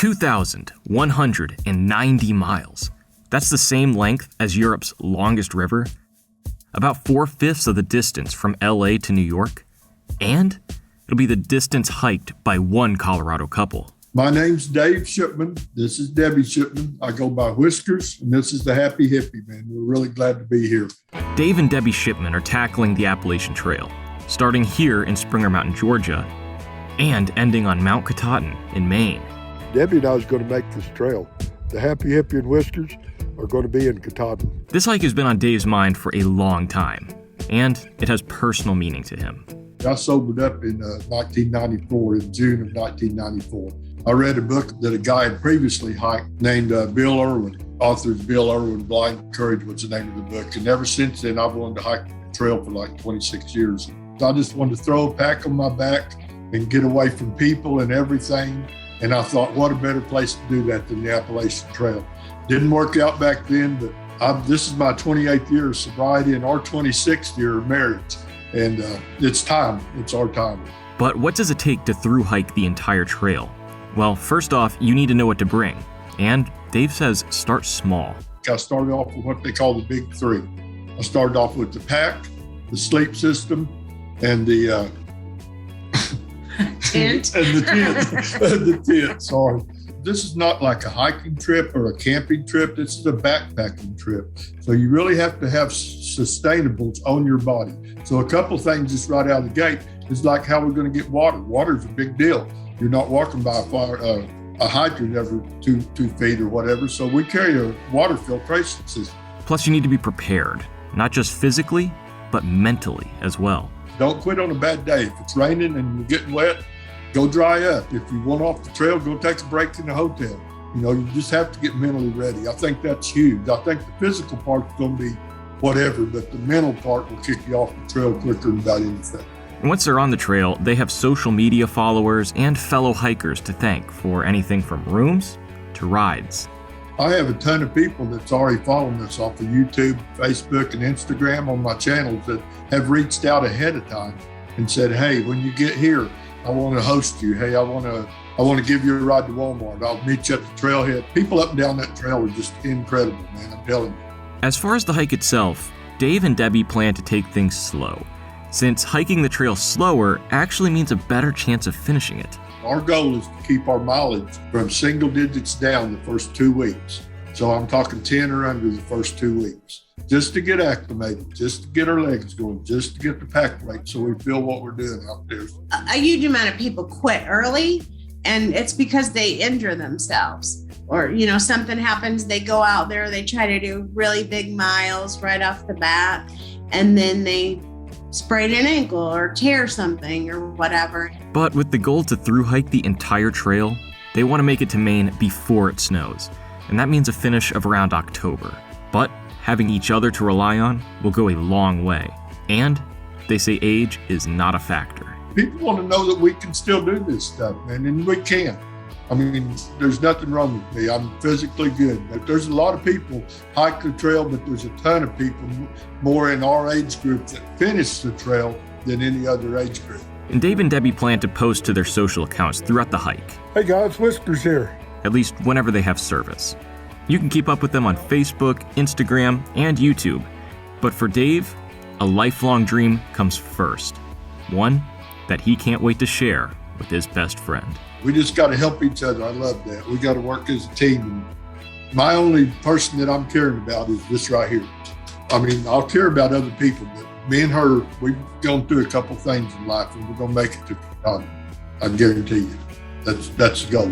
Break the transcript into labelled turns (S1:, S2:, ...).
S1: 2,190 miles. That's the same length as Europe's longest river. About 4/5 of the distance from LA to New York. And it'll be the distance hiked by one Colorado couple.
S2: My name's Dave Shipman. This is Debbie Shipman. I go by Whiskers, and this is the Happy Hippie, man. We're really glad to be here.
S1: Dave and Debbie Shipman are tackling the Appalachian Trail, starting here in Springer Mountain, Georgia, and ending on Mount Katahdin in Maine.
S3: Debbie and I was going to make this trail. The Happy Hippie and Whiskers are going to be in Katahdin.
S1: This hike has been on Dave's mind for a long time, and it has personal meaning to him.
S2: I sobered up in 1994, in June of 1994. I read a book that a guy had previously hiked named Bill Irwin. Author Bill Irwin, Blind Courage was the name of the book. And ever since then, I've wanted to hike the trail for like 26 years. So I just wanted to throw a pack on my back and get away from people and everything. And I thought, what a better place to do that than the Appalachian Trail. Didn't work out back then, but this is my 28th year of sobriety and our 26th year of marriage. And it's time. It's our time.
S1: But what does it take to through hike the entire trail? Well, first off, you need to know what to bring. And Dave says start small.
S2: I started off with what they call the big three. I started off with the pack, the sleep system, and the
S4: tent.
S2: and the tent, sorry. This is not like a hiking trip or a camping trip. This is a backpacking trip. So you really have to have sustainables on your body. So a couple things just right out of the gate is like how we're going to get water. Water is a big deal. You're not walking by a hydrant every two feet or whatever. So we carry a water filtration system.
S1: Plus, you need to be prepared, not just physically, but mentally as well.
S2: Don't quit on a bad day. If it's raining and you're getting wet, go dry up. If you want off the trail, go take a break in the hotel. You know, you just have to get mentally ready. I think that's huge. I think the physical part's going to be whatever, but the mental part will kick you off the trail quicker than about anything.
S1: And once they're on the trail, they have social media followers and fellow hikers to thank for anything from rooms to rides.
S2: I have a ton of people that's already following us off of YouTube, Facebook, and Instagram on my channels that have reached out ahead of time and said, hey, when you get here, I want to host you. Hey, I want to give you a ride to Walmart. I'll meet you at the trailhead. People up and down that trail are just incredible, man. I'm telling you.
S1: As far as the hike itself, Dave and Debbie plan to take things slow, since hiking the trail slower actually means a better chance of finishing it.
S2: Our goal is to keep our mileage from single digits down the first 2 weeks. So I'm talking 10 or under the first 2 weeks, just to get acclimated, just to get our legs going, just to get the pack right so we feel what we're doing out there.
S4: A huge amount of people quit early, and it's because they injure themselves. Or, something happens, they go out there, they try to do really big miles right off the bat, and then they sprain an ankle or tear something or whatever.
S1: But with the goal to through hike the entire trail, they want to make it to Maine before it snows. And that means a finish of around October. But having each other to rely on will go a long way. And they say age is not a factor.
S2: People want to know that we can still do this stuff, man, and we can. I mean, there's nothing wrong with me. I'm physically good. But there's a lot of people hike the trail, but there's a ton of people more in our age group that finish the trail than any other age group.
S1: And Dave and Debbie plan to post to their social accounts throughout the hike.
S3: Hey guys, Whiskers here.
S1: At least whenever they have service. You can keep up with them on Facebook, Instagram, and YouTube. But for Dave, a lifelong dream comes first. One that he can't wait to share with his best friend.
S2: We just got to help each other. I love that. We got to work as a team. And my only person that I'm caring about is this right here. I mean, I'll care about other people, but me and her, we've gone through a couple things in life, and we're going to make it to Chicago. I guarantee you. That's the goal.